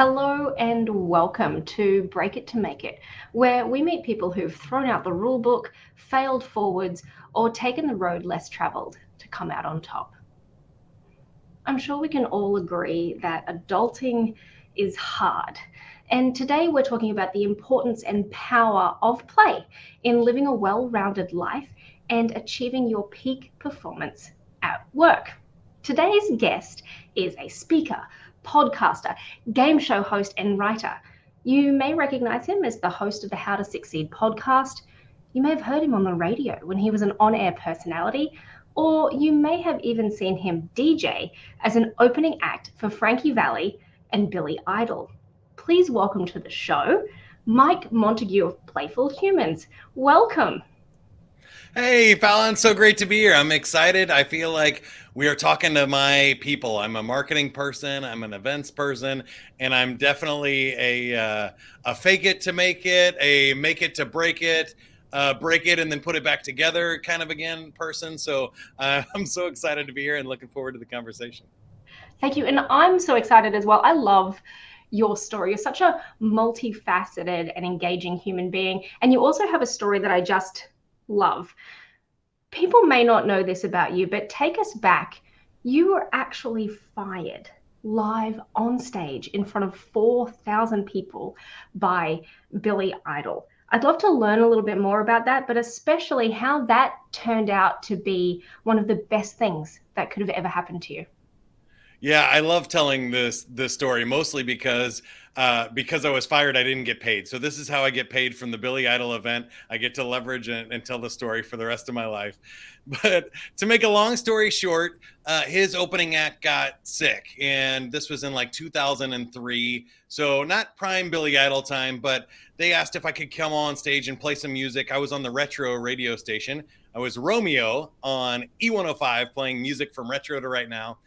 Hello and welcome to Break It to Make It, where we meet people who've thrown out the rule book, failed forwards, or taken the road less traveled to come out on top. I'm sure we can all agree that adulting is hard. And today we're talking about the importance and power of play in living a well-rounded life and achieving your peak performance at work. Today's guest is a speaker, podcaster, game show host, and writer. You may recognize him as the host of the How to Succeed podcast. You may have heard him on the radio when he was an on-air personality, or you may have even seen him DJ as an opening act for Frankie Valli and Billy Idol. Please welcome to the show, Mike Montague of Playful Humans. Welcome. Hey, Fallon, so great to be here. I'm excited. I feel like we are talking to my people. I'm a marketing person, I'm an events person, and I'm definitely a fake it to make it, a make it to break it and then put it back together kind of again person. So I'm so excited to be here and looking forward to the conversation. Thank you. And I'm so excited as well. I love your story. You're such a multifaceted and engaging human being. And you also have a story that I just love. People may not know this about you, but take us back. You were actually fired live on stage in front of 4,000 people by Billy Idol. I'd love to learn a little bit more about that, but especially how that turned out to be one of the best things that could have ever happened to you. Yeah, I love telling this story mostly because I was fired, I didn't get paid. So this is how I get paid from the Billy Idol event. I get to leverage and tell the story for the rest of my life. But to make a long story short, his opening act got sick, and this was in like 2003. So not prime Billy Idol time, but they asked if I could come on stage and play some music. I was on the Retro radio station. I was Romeo on E105 playing music from Retro to Right Now.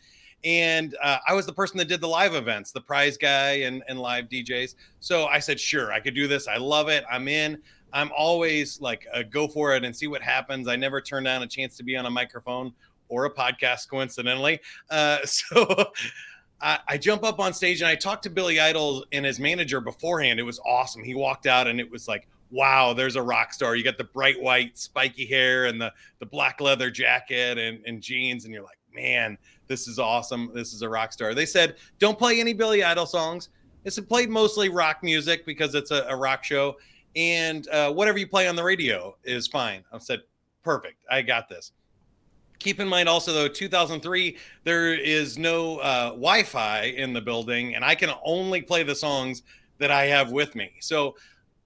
And I was the person that did the live events, the prize guy and live DJs. So I said, sure, I could do this. I love it. I'm in. I'm always like, go for it and see what happens. I never turn down a chance to be on a microphone or a podcast, coincidentally. So I jump up on stage and I talked to Billy Idol and his manager beforehand. It was awesome. He walked out and it was like, wow, there's a rock star. You got the bright white spiky hair and the black leather jacket and jeans. And you're like, man, this is awesome. This is a rock star. They said, don't play any Billy Idol songs. It's played mostly rock music because it's a rock show. And whatever you play on the radio is fine. I said, perfect. I got this. Keep in mind also, though, 2003, there is no Wi-Fi in the building, and I can only play the songs that I have with me. So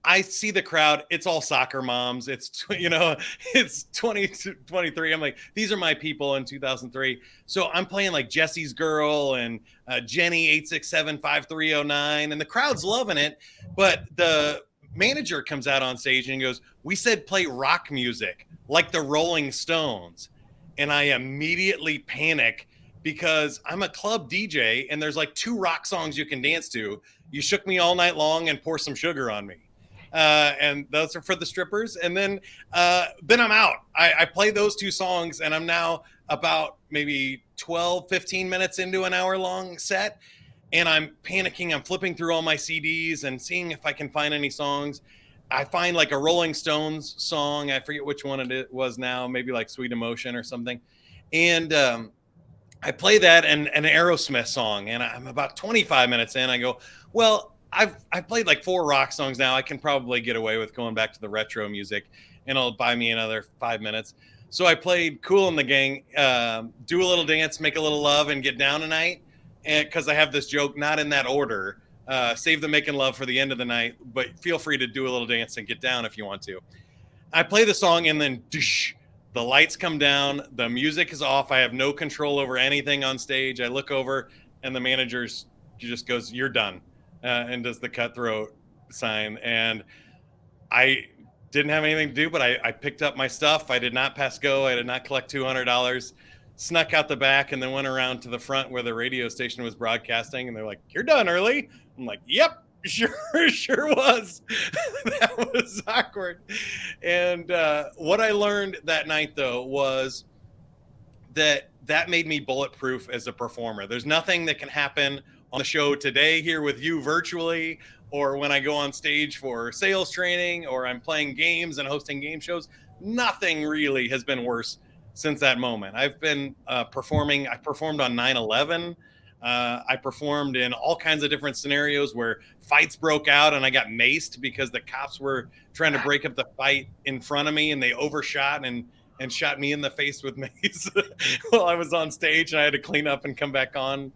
I see the crowd. It's all soccer moms. It's, it's 2023. I'm like, these are my people in 2003. So I'm playing like Jesse's Girl and Jenny 8675309, and the crowd's loving it. But the manager comes out on stage and goes, we said play rock music like the Rolling Stones. And I immediately panic because I'm a club DJ and there's like 2 rock songs you can dance to. You Shook Me All Night Long and Pour Some Sugar on Me. And those are for the strippers. And then I'm out. I play those 2 songs and I'm now about maybe 12, 15 minutes into an hour-long set. And I'm panicking. I'm flipping through all my CDs and seeing if I can find any songs. I find like a Rolling Stones song. I forget which one it was now, maybe like Sweet Emotion or something. And I play that and an Aerosmith song. And I'm about 25 minutes in. I go, well, I've played like 4 rock songs now. I can probably get away with going back to the retro music and it'll buy me another 5 minutes. So I played Kool and the Gang, Do a Little Dance, Make a Little Love, and Get Down Tonight. And because I have this joke, not in that order. Save the making love for the end of the night, but feel free to do a little dance and get down if you want to. I play the song and then the lights come down. The music is off. I have no control over anything on stage. I look over and the manager just goes, you're done. And does the cutthroat sign. And I didn't have anything to do, but I picked up my stuff. I did not pass go. I did not collect $200. Snuck out the back and then went around to the front where the radio station was broadcasting. And they're like, you're done early. I'm like, yep, sure was. That was awkward. And what I learned that night, though, was that made me bulletproof as a performer. There's nothing that can happen on the show today here with you virtually, or when I go on stage for sales training, or I'm playing games and hosting game shows. Nothing really has been worse since that moment. I've been performing. I performed on 9/11. I performed in all kinds of different scenarios where fights broke out and I got maced because the cops were trying to break up the fight in front of me and they overshot and shot me in the face with mace while I was on stage, and I had to clean up and come back on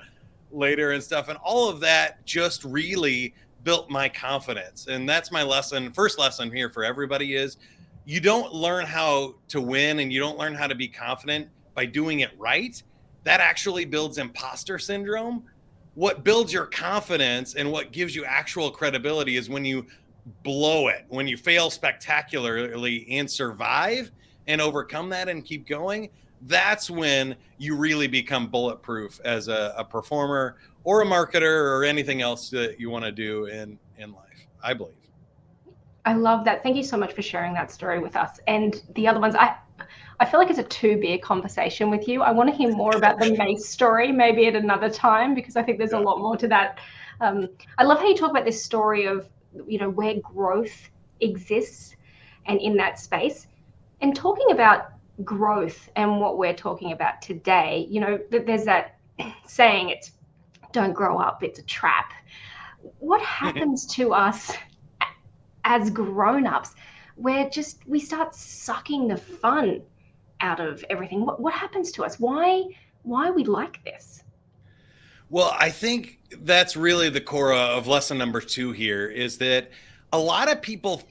later and stuff. And all of that just really built my confidence. And that's my lesson. First lesson here for everybody is you don't learn how to win and you don't learn how to be confident by doing it right. That actually builds imposter syndrome. What builds your confidence and what gives you actual credibility is when you blow it, when you fail spectacularly and survive and overcome that and keep going. That's when you really become bulletproof as a performer or a marketer or anything else that you want to do in life, I believe. I love that. Thank you so much for sharing that story with us. And the other ones, I feel like it's a two-beer conversation with you. I want to hear more about the Mace story, maybe at another time, because I think there's a lot more to that. I love how you talk about this story of, where growth exists and in that space. And talking about growth and what we're talking about today, there's that saying, it's don't grow up, it's a trap. What happens to us as grown-ups where we start sucking the fun out of everything? What happens to us? Why are we like this? Well, I think that's really the core of lesson number 2 here, is that a lot of people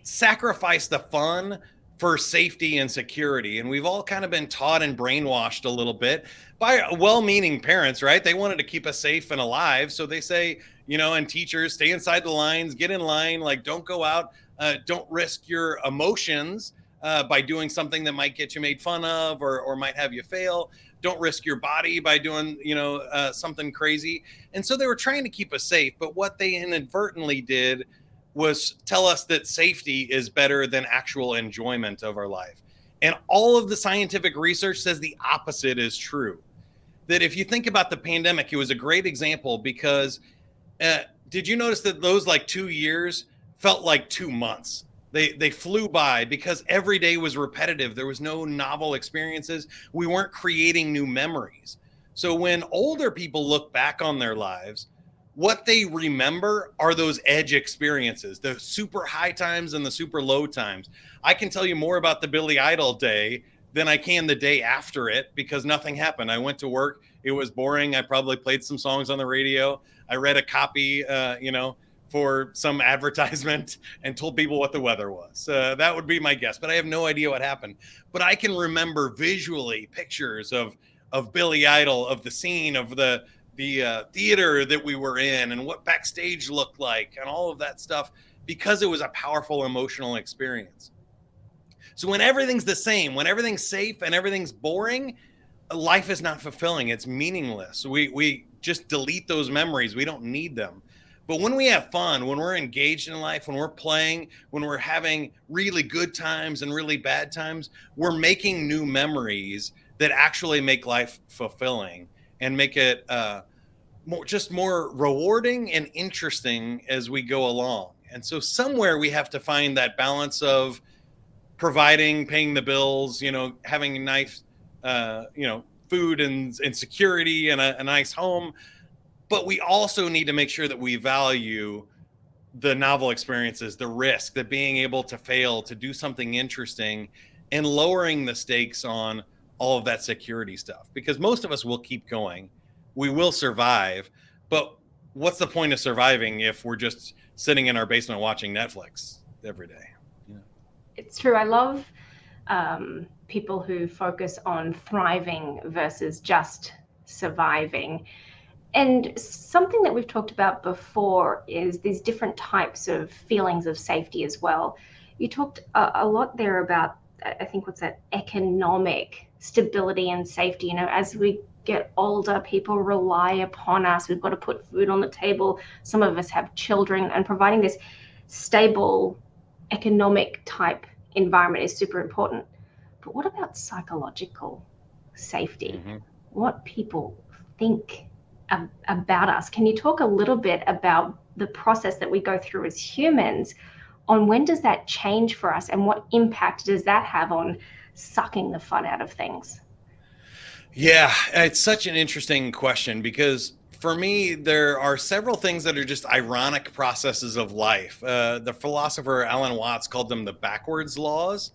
sacrifice the fun for safety and security. And we've all kind of been taught and brainwashed a little bit by well-meaning parents, right? They wanted to keep us safe and alive. So they say, and teachers, stay inside the lines, get in line, like don't go out, don't risk your emotions by doing something that might get you made fun of or might have you fail. Don't risk your body by doing, something crazy. And so they were trying to keep us safe. But what they inadvertently did was tell us that safety is better than actual enjoyment of our life. And all of the scientific research says the opposite is true. That if you think about the pandemic, it was a great example because did you notice that those 2 years felt like 2 months? They flew by because every day was repetitive. There was no novel experiences. We weren't creating new memories. So when older people look back on their lives, what they remember are those edge experiences, the super high times and the super low times. I can tell you more about the Billy Idol day than I can the day after it because nothing happened. I went to work. It was boring. I probably played some songs on the radio. I read a copy, for some advertisement and told people what the weather was. That would be my guess, but I have no idea what happened. But I can remember visually pictures of Billy Idol, of the scene, of the theater that we were in and what backstage looked like and all of that stuff because it was a powerful emotional experience. So when everything's the same, when everything's safe and everything's boring, life is not fulfilling. It's meaningless. We just delete those memories. We don't need them. But when we have fun, when we're engaged in life, when we're playing, when we're having really good times and really bad times, we're making new memories that actually make life fulfilling and make it more rewarding and interesting as we go along. And so somewhere we have to find that balance of providing, paying the bills, having nice, food and security and a nice home. But we also need to make sure that we value the novel experiences, the risk, that being able to fail, to do something interesting, and lowering the stakes on all of that security stuff. Because most of us will keep going. We will survive. But what's the point of surviving if we're just sitting in our basement watching Netflix every day? It's true. I love people who focus on thriving versus just surviving. And something that we've talked about before is these different types of feelings of safety as well. You talked a lot there about, I think, what's that, economic stability and safety. As we get older, people rely upon us. We've got to put food on the table. Some of us have children, and providing this stable economic type environment is super important. But what about psychological safety? Mm-hmm. What people think about us. Can you talk a little bit about the process that we go through as humans, on when does that change for us and what impact does that have on sucking the fun out of things? Yeah, it's such an interesting question because for me, there are several things that are just ironic processes of life. The philosopher Alan Watts called them the backwards laws.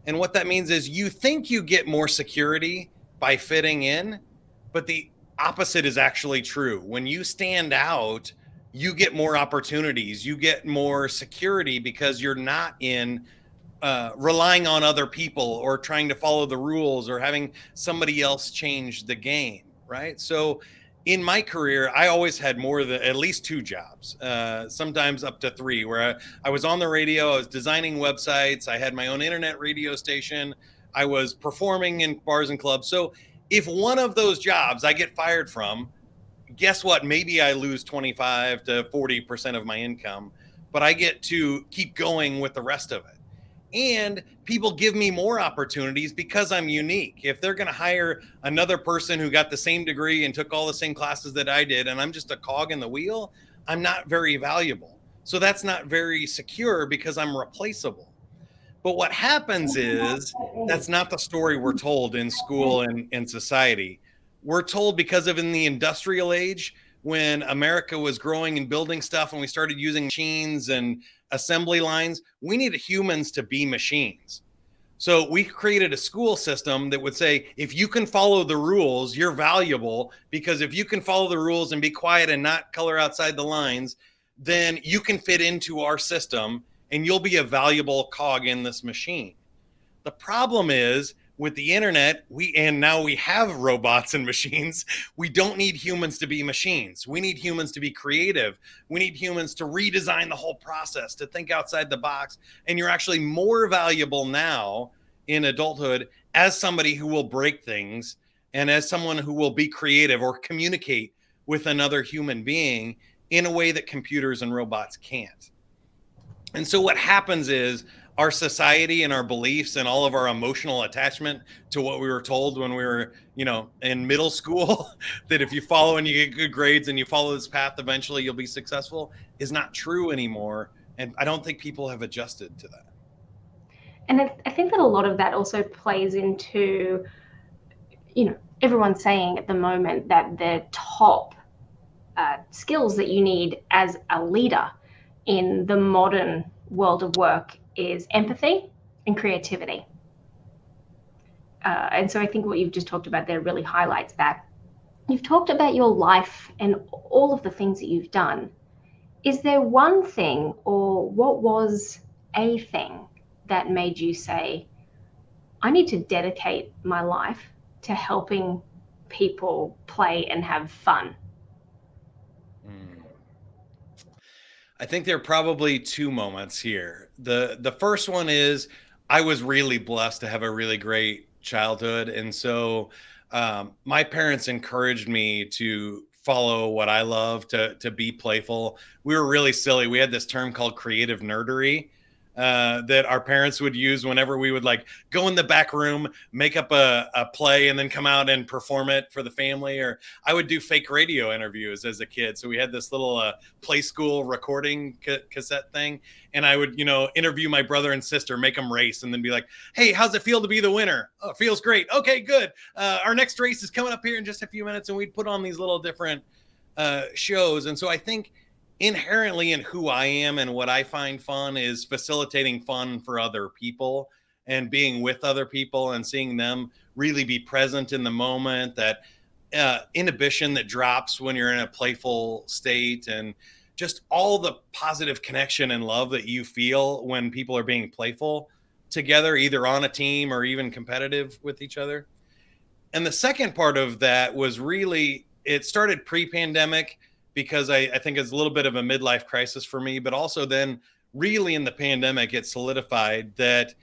And what that means is you think you get more security by fitting in, but the opposite is actually true. When you stand out, you get more opportunities, you get more security because you're not in relying on other people or trying to follow the rules or having somebody else change the game, right? So in my career, I always had more than at least two jobs, sometimes up to three, where I was on the radio, I was designing websites, I had my own internet radio station, I was performing in bars and clubs. So if one of those jobs I get fired from, guess what? Maybe I lose 25 to 40% of my income, but I get to keep going with the rest of it. And people give me more opportunities because I'm unique. If they're going to hire another person who got the same degree and took all the same classes that I did, and I'm just a cog in the wheel, I'm not very valuable. So that's not very secure because I'm replaceable. But what happens is that's not the story we're told in school and in society. We're told because of in the industrial age, when America was growing and building stuff and we started using machines and assembly lines, we needed humans to be machines. So we created a school system that would say, if you can follow the rules, you're valuable, because if you can follow the rules and be quiet and not color outside the lines, then you can fit into our system and you'll be a valuable cog in this machine. The problem is with the internet, now we have robots and machines. We don't need humans to be machines. We need humans to be creative. We need humans to redesign the whole process, to think outside the box. And you're actually more valuable now in adulthood as somebody who will break things and as someone who will be creative or communicate with another human being in a way that computers and robots can't. And so what happens is our society and our beliefs and all of our emotional attachment to what we were told when we were, in middle school, that if you follow and you get good grades and you follow this path, eventually you'll be successful, is not true anymore. And I don't think people have adjusted to that. And I think that a lot of that also plays into, everyone's saying at the moment that the top skills that you need as a leader in the modern world of work is empathy and creativity. And so I think what you've just talked about there really highlights that. You've talked about your life and all of the things that you've done. Is there one thing, or what was a thing that made you say, I need to dedicate my life to helping people play and have fun? I think there are probably two moments here. The first one is I was really blessed to have a really great childhood, and so my parents encouraged me to follow what I love, to be playful. We were really silly. We had this term called creative nerdery. That our parents would use whenever we would like go in the back room, make up a play, and then come out and perform it for the family. Or I would do fake radio interviews as a kid. So we had this little play school recording cassette thing. And I would, interview my brother and sister, make them race, and then be like, hey, how's it feel to be the winner? Oh, it feels great. Okay, good. Our next race is coming up here in just a few minutes. And we'd put on these little different shows. And so I think inherently in who I am and what I find fun is facilitating fun for other people and being with other people and seeing them really be present in the moment, that inhibition that drops when you're in a playful state, and just all the positive connection and love that you feel when people are being playful together, either on a team or even competitive with each other. And the second part of that was really, it started pre-pandemic because I think it's a little bit of a midlife crisis for me, but also then really in the pandemic, it solidified that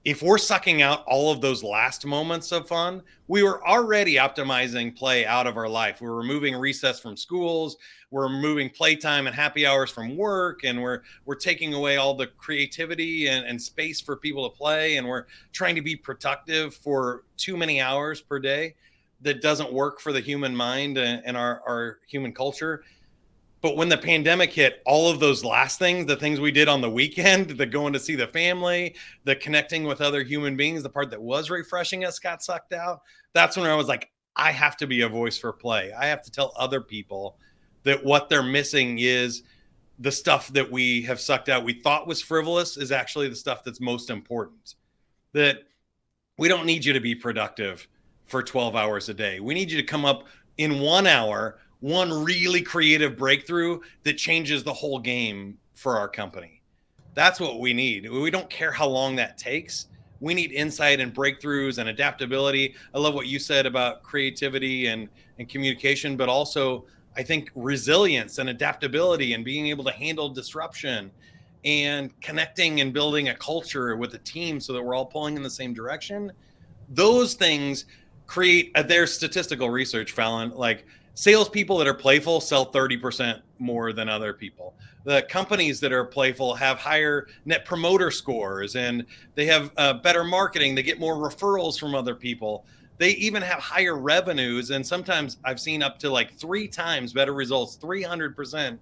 if we're sucking out all of those last moments of fun, we were already optimizing play out of our life. We're removing recess from schools, we're removing playtime and happy hours from work, and we're taking away all the creativity and space for people to play, and we're trying to be productive for too many hours per day. that doesn't work for the human mind and our human culture. But when the pandemic hit, all of those last things, the things we did on the weekend, the going to see the family, the connecting with other human beings, the part that was refreshing us got sucked out. That's when I was like, I have to be a voice for play. I have to tell other people that what they're missing is the stuff that we have sucked out, we thought was frivolous, is actually the stuff that's most important. That we don't need you to be productive for 12 hours a day. We need you to come up in 1 hour, one really creative breakthrough that changes the whole game for our company. That's what we need. We don't care how long that takes. We need insight and breakthroughs and adaptability. I love what you said about creativity and communication, but also I think resilience and adaptability and being able to handle disruption and connecting and building a culture with a team so that we're all pulling in the same direction. Those things create their statistical research, Fallon. Like salespeople that are playful sell 30% more than other people. The companies that are playful have higher net promoter scores and they have better marketing. They get more referrals from other people. They even have higher revenues. And sometimes I've seen up to like 3 times better results, 300%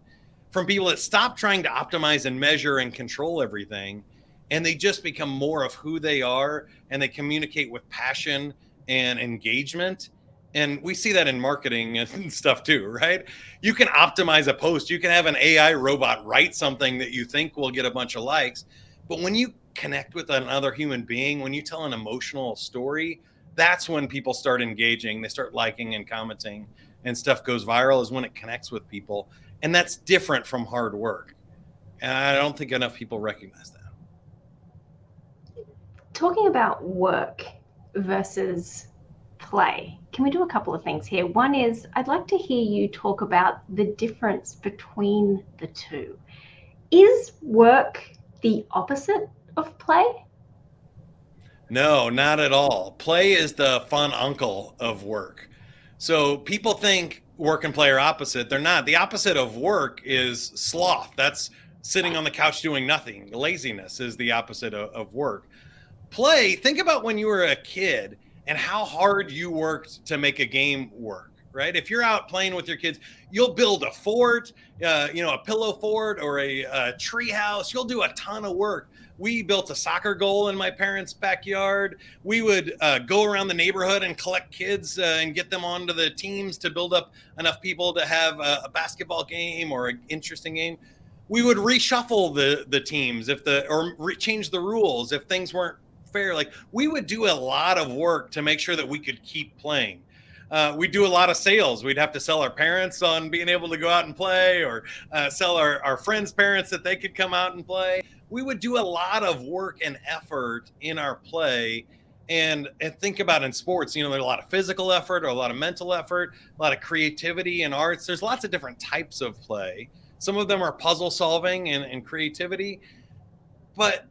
from people that stop trying to optimize and measure and control everything. And they just become more of who they are and they communicate with passion and engagement. And we see that in marketing and stuff too, right? You can optimize a post, you can have an AI robot write something that you think will get a bunch of likes. But when you connect with another human being, when you tell an emotional story, that's when people start engaging, they start liking and commenting, and stuff goes viral, is when it connects with people. And that's different from hard work. And I don't think enough people recognize that. Talking about work versus play, can we do a couple of things here? One is I'd like to hear you talk about the difference between the two. Is work the opposite of play? No, not at all. Play is the fun uncle of work. So people think work and play are opposite. They're not. The opposite of work is sloth. That's sitting on the couch doing nothing. Laziness is the opposite of work. Play, think about when you were a kid and how hard you worked to make a game work, right? If you're out playing with your kids, you'll build a fort, a pillow fort or a tree house. You'll do a ton of work. We built a soccer goal in my parents' backyard. We would go around the neighborhood and collect kids and get them onto the teams to build up enough people to have a basketball game or an interesting game. We would reshuffle the teams change the rules if things weren't fair. Like we would do a lot of work to make sure that we could keep playing. We do a lot of sales. We'd have to sell our parents on being able to go out and play, or sell our friends' parents that they could come out and play. We would do a lot of work and effort in our play. And think about in sports, there's a lot of physical effort or a lot of mental effort, a lot of creativity and arts. There's lots of different types of play. Some of them are puzzle solving and creativity, but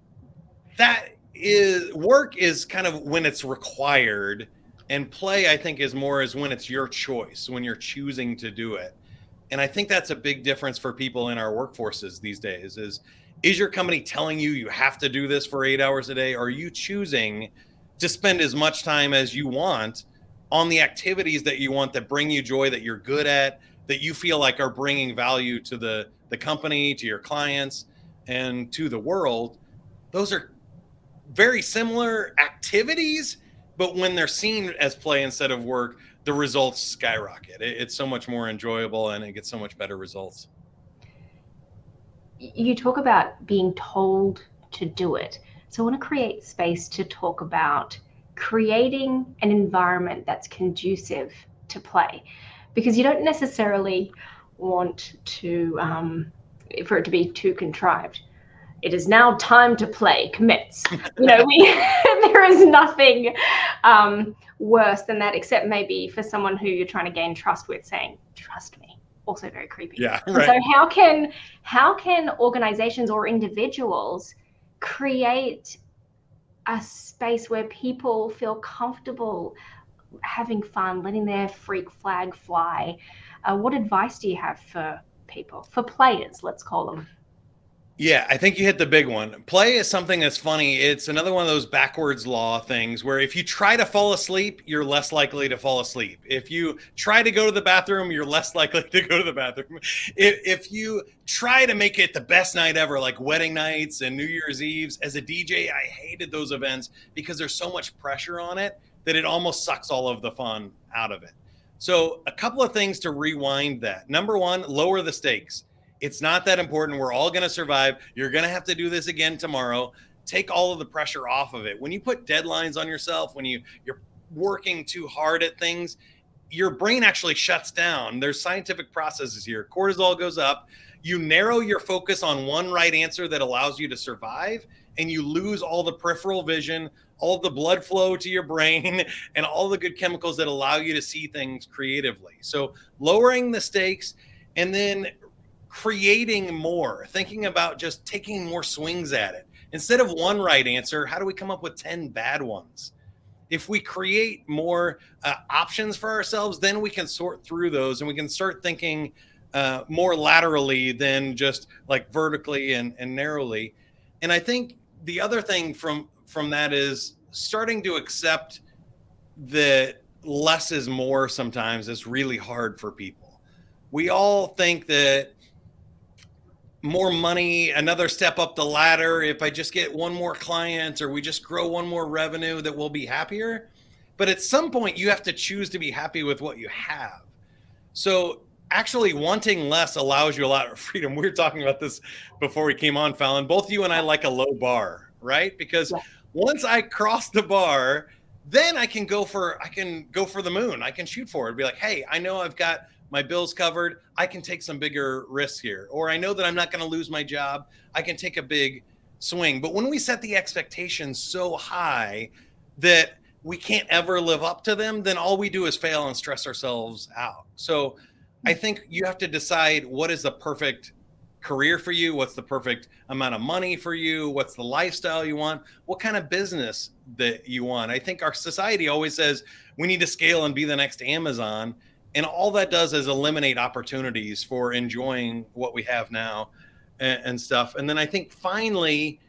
that is work is kind of when it's required, and play I think is more is when it's your choice, when you're choosing to do it. And I think that's a big difference for people in our workforces these days is your company telling you you have to do this for 8 hours a day, or are you choosing to spend as much time as you want on the activities that you want, that bring you joy, that you're good at, that you feel like are bringing value to the company, to your clients, and to the world. Those are very similar activities, but when they're seen as play instead of work, the results skyrocket. It's so much more enjoyable and it gets so much better results. You talk about being told to do it. So I want to create space to talk about creating an environment that's conducive to play, because you don't necessarily want to for it to be too contrived. It is now time to play, commence. There is nothing worse than that, except maybe for someone who you're trying to gain trust with, saying, trust me. Also very creepy. Yeah, right. Right. So how can organizations or individuals create a space where people feel comfortable having fun, letting their freak flag fly? What advice do you have for people, for players, let's call them? Yeah, I think you hit the big one. Play is something that's funny. It's another one of those backwards law things where if you try to fall asleep, you're less likely to fall asleep. If you try to go to the bathroom, you're less likely to go to the bathroom. If you try to make it the best night ever, like wedding nights and New Year's Eves, as a DJ, I hated those events because there's so much pressure on it that it almost sucks all of the fun out of it. So, a couple of things to rewind that. Number one, lower the stakes. It's not that important. We're all going to survive. You're going to have to do this again tomorrow. Take all of the pressure off of it. When you put deadlines on yourself, when you're working too hard at things, your brain actually shuts down. There's scientific processes here. Cortisol goes up. You narrow your focus on one right answer that allows you to survive, and you lose all the peripheral vision, all the blood flow to your brain, and all the good chemicals that allow you to see things creatively. So, lowering the stakes and then creating more, thinking about just taking more swings at it. Instead of one right answer, how do we come up with 10 bad ones? If we create more options for ourselves, then we can sort through those and we can start thinking more laterally than just like vertically and narrowly. And I think the other thing from that is starting to accept that less is more. Sometimes it's really hard for people. We all think that more money, another step up the ladder, if I just get one more client or we just grow one more revenue, that we'll be happier. But at some point, you have to choose to be happy with what you have. So actually wanting less allows you a lot of freedom. We were talking about this before we came on, Fallon. Both you and I like a low bar, right? Because Yeah. once I cross the bar, then I can go for the moon. I can shoot for it. Be like, hey, I know I've got my bills covered. I can take some bigger risks here. Or I know that I'm not going to lose my job. I can take a big swing. But when we set the expectations so high that we can't ever live up to them, then all we do is fail and stress ourselves out. So I think you have to decide what is the perfect career for you, what's the perfect amount of money for you, what's the lifestyle you want, what kind of business that you want. I think our society always says we need to scale and be the next Amazon, and all that does is eliminate opportunities for enjoying what we have now and stuff. And then I think finally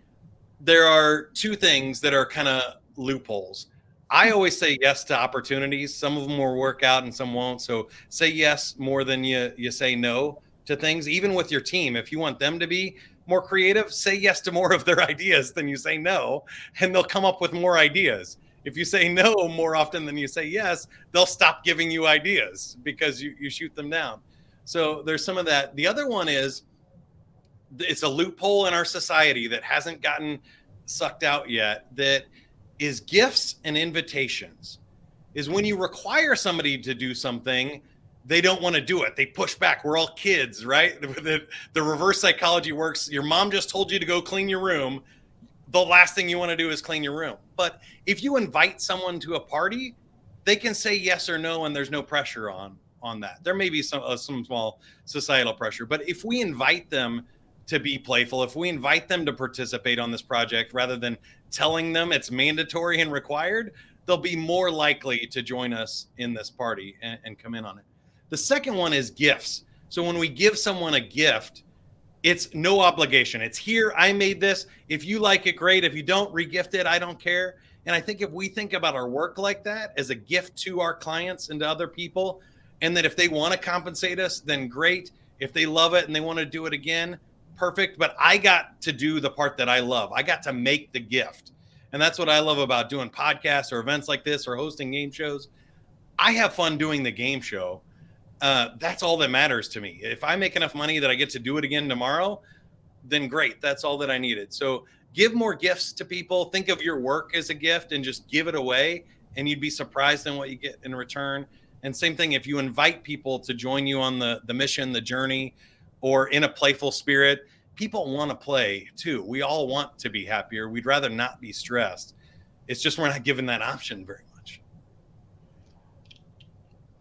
there are two things that are kind of loopholes. I always say yes to opportunities. Some of them will work out and some won't. So say yes more than you say no to things, even with your team. If you want them to be more creative, say yes to more of their ideas than you say no, and they'll come up with more ideas. If you say no more often than you say yes, they'll stop giving you ideas because you shoot them down. So there's some of that. The other one is it's a loophole in our society that hasn't gotten sucked out yet, that is gifts and invitations. Is when you require somebody to do something, they don't want to do it. They push back. We're all kids, right? The reverse psychology works. Your mom just told you to go clean your room. The last thing you want to do is clean your room. But if you invite someone to a party, they can say yes or no, and there's no pressure on that. There may be some small societal pressure, but if we invite them to be playful, if we invite them to participate on this project rather than telling them it's mandatory and required, they'll be more likely to join us in this party and come in on it. The second one is gifts. So when we give someone a gift, it's no obligation. It's here. I made this. If you like it, great. If you don't, regift it. I don't care. And I think if we think about our work like that as a gift to our clients and to other people, and that if they want to compensate us, then great. If they love it and they want to do it again, perfect. But I got to do the part that I love. I got to make the gift. And that's what I love about doing podcasts or events like this or hosting game shows. I have fun doing the game show. That's all that matters to me. If I make enough money that I get to do it again tomorrow, then great. That's all that I needed. So give more gifts to people. Think of your work as a gift and just give it away. And you'd be surprised in what you get in return. And same thing, if you invite people to join you on the mission, the journey, or in a playful spirit, people want to play too. We all want to be happier. We'd rather not be stressed. It's just we're not given that option very much.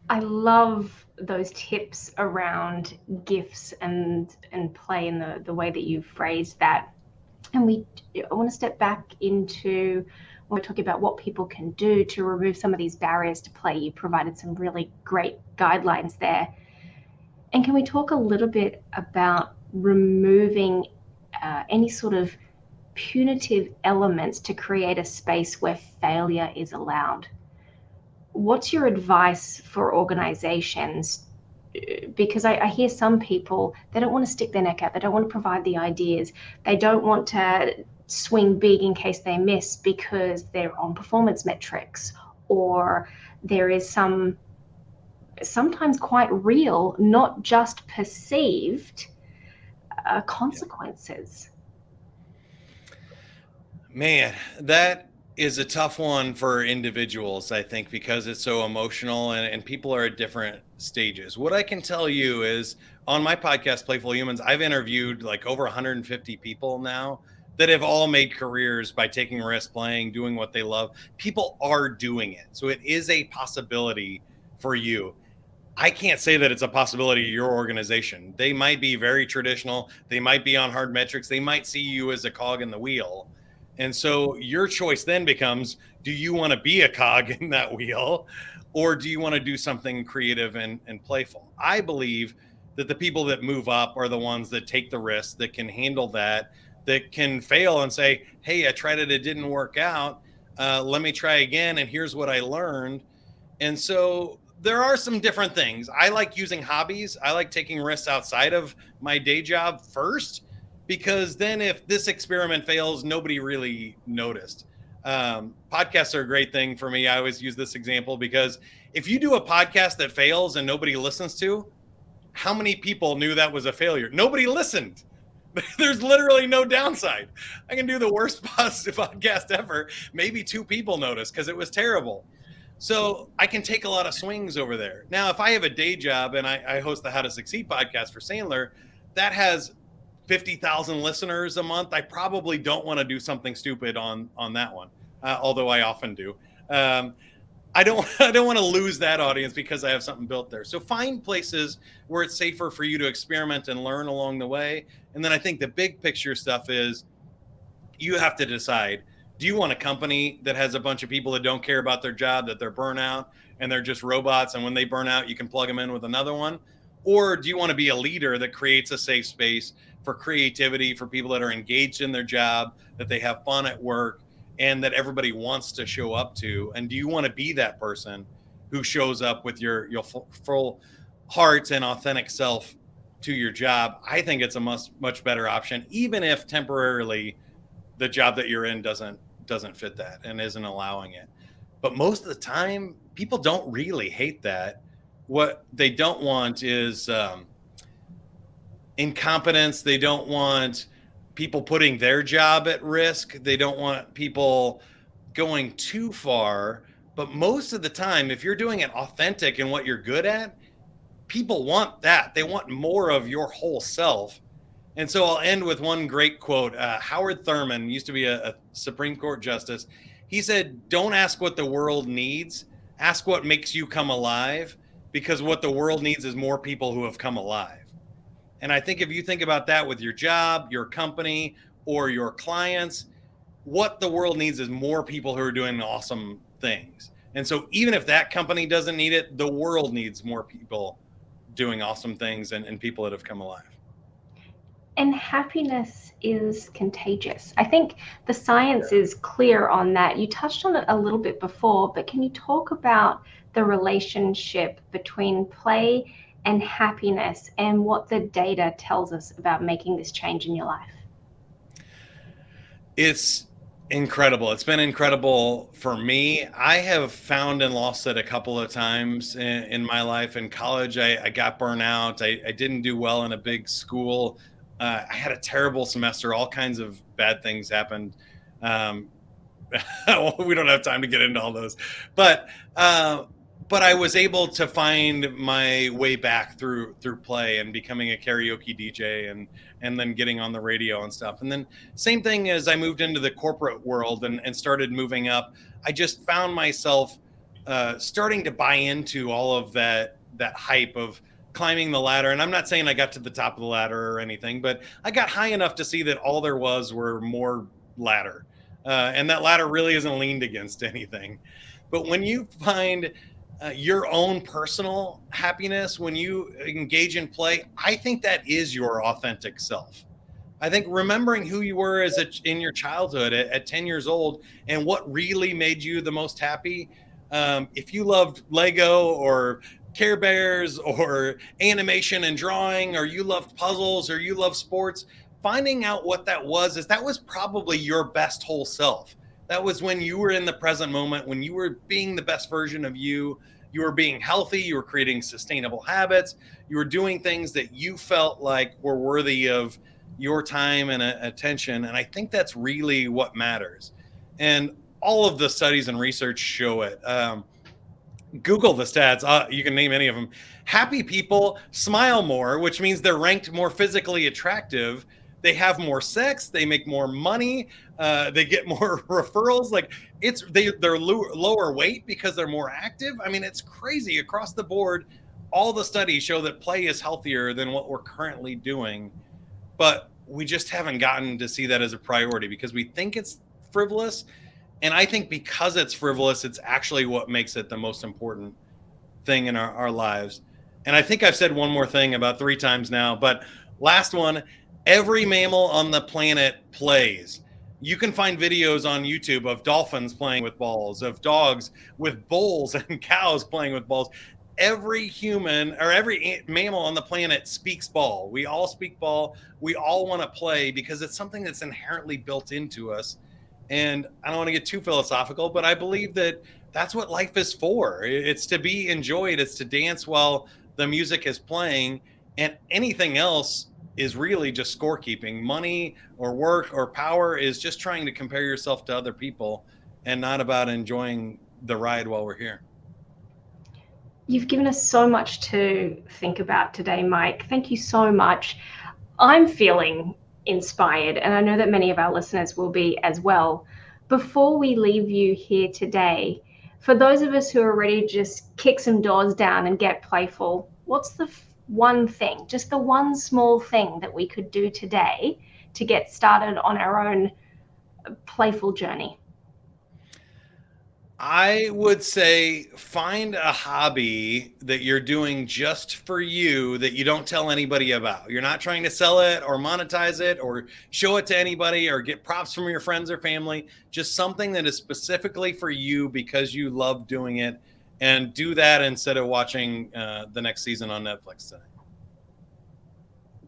I love those tips around gifts and play and the way that you phrased that. And I want to step back into when we're talking about what people can do to remove some of these barriers to play. You provided some really great guidelines there. And can we talk a little bit about removing any sort of punitive elements to create a space where failure is allowed. What's your advice for organizations? Because I hear some people, they don't want to stick their neck out, they don't want to provide the ideas, they don't want to swing big in case they miss because they're on performance metrics, or there is some sometimes quite real, not just perceived Yeah. consequences. Man, that is a tough one for individuals, I think, because it's so emotional and people are at different stages. What I can tell you is on my podcast, Playful Humans, I've interviewed like over 150 people now that have all made careers by taking risks, playing, doing what they love. People are doing it. So it is a possibility for you. I can't say that it's a possibility of your organization. They might be very traditional. They might be on hard metrics. They might see you as a cog in the wheel. And so your choice then becomes, do you want to be a cog in that wheel or do you want to do something creative and playful? I believe that the people that move up are the ones that take the risk, that can handle that can fail and say, hey, I tried it. It didn't work out. Let me try again. And here's what I learned. And so there are some different things. I like using hobbies. I like taking risks outside of my day job first, because then if this experiment fails, nobody really noticed. Podcasts are a great thing for me. I always use this example because if you do a podcast that fails and nobody listens to, how many people knew that was a failure? Nobody listened. There's literally no downside. I can do the worst podcast ever. Maybe two people noticed because it was terrible. So I can take a lot of swings over there. Now, if I have a day job and I host the How to Succeed podcast for Sandler, that has 50,000 listeners a month. I probably don't want to do something stupid on that one, although I often do. I don't I don't want to lose that audience because I have something built there. So find places where it's safer for you to experiment and learn along the way. And then I think the big picture stuff is you have to decide, do you want a company that has a bunch of people that don't care about their job, that they're burnout and they're just robots, and when they burn out you can plug them in with another one? Or do you want to be a leader that creates a safe space for creativity, for people that are engaged in their job, that they have fun at work, and that everybody wants to show up to? And do you want to be that person who shows up with your full heart and authentic self to your job? I think it's a much better option, even if temporarily the job that you're in doesn't fit that and isn't allowing it. But most of the time, people don't really hate that. What they don't want is incompetence. They don't want people putting their job at risk. They don't want people going too far. But most of the time, if you're doing it authentic and what you're good at, people want that. They want more of your whole self. And so I'll end with one great quote. Howard Thurman used to be a Supreme Court justice. He said, don't ask what the world needs, ask what makes you come alive, because what the world needs is more people who have come alive. And I think if you think about that with your job, your company, or your clients, what the world needs is more people who are doing awesome things. And so even if that company doesn't need it, the world needs more people doing awesome things and people that have come alive. And happiness is contagious. I think the science is clear on that. You touched on it a little bit before, but can you talk about the relationship between play and happiness and what the data tells us about making this change in your life? It's incredible. It's been incredible for me. I have found and lost it a couple of times in my life. In college, I got burnt out. I didn't do well in a big school. I had a terrible semester. All kinds of bad things happened. Um, we don't have time to get into all those, but but I was able to find my way back through play and becoming a karaoke DJ and then getting on the radio and stuff. And then same thing as I moved into the corporate world and started moving up, I just found myself starting to buy into all of that hype of climbing the ladder. And I'm not saying I got to the top of the ladder or anything, but I got high enough to see that all there was were more ladder. And that ladder really isn't leaned against anything. But when you find your own personal happiness, when you engage in play, I think that is your authentic self. I think remembering who you were in your childhood at 10 years old and what really made you the most happy. If you loved Lego or Care Bears or animation and drawing, or you loved puzzles, or you loved sports, finding out what that was, is that was probably your best whole self. That was when you were in the present moment, when you were being the best version of you. You were being healthy, you were creating sustainable habits, you were doing things that you felt like were worthy of your time and attention. And I think that's really what matters. And all of the studies and research show it. Google the stats. You can name any of them. Happy people smile more, which means they're ranked more physically attractive. They have more sex. They make more money. They get more referrals. Like they're lower weight because they're more active. I mean, it's crazy across the board. All the studies show that play is healthier than what we're currently doing, but we just haven't gotten to see that as a priority because we think it's frivolous. And I think because it's frivolous, it's actually what makes it the most important thing in our lives. And I think I've said one more thing about 3 times now, but last one, every mammal on the planet plays. You can find videos on YouTube of dolphins playing with balls, of dogs with bulls and cows playing with balls. Every human or every mammal on the planet speaks ball. We all speak ball. We all want to play because it's something that's inherently built into us. And I don't want to get too philosophical, but I believe that that's what life is for. It's to be enjoyed. It's to dance while the music is playing. And anything else is really just scorekeeping. Money or work or power is just trying to compare yourself to other people and not about enjoying the ride while we're here. You've given us so much to think about today, Mike. Thank you so much. I'm feeling inspired, and I know that many of our listeners will be as well. Before we leave you here today, for those of us who are ready to just kick some doors down and get playful, what's the one thing, just the one small thing that we could do today to get started on our own playful journey? I would say find a hobby that you're doing just for you that you don't tell anybody about. You're not trying to sell it or monetize it or show it to anybody or get props from your friends or family. Just something that is specifically for you because you love doing it, and do that instead of watching the next season on Netflix today.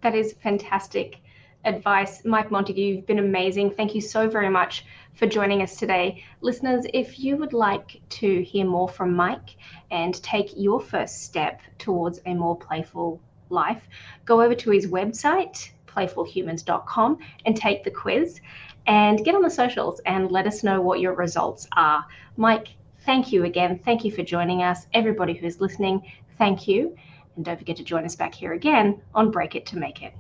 That is fantastic advice. Mike Montague, you've been amazing. Thank you so very much for joining us today. Listeners, if you would like to hear more from Mike and take your first step towards a more playful life, go over to his website, playfulhumans.com, and take the quiz and get on the socials and let us know what your results are. Mike, thank you again. Thank you for joining us. Everybody who's listening, thank you. And don't forget to join us back here again on Break It to Make It.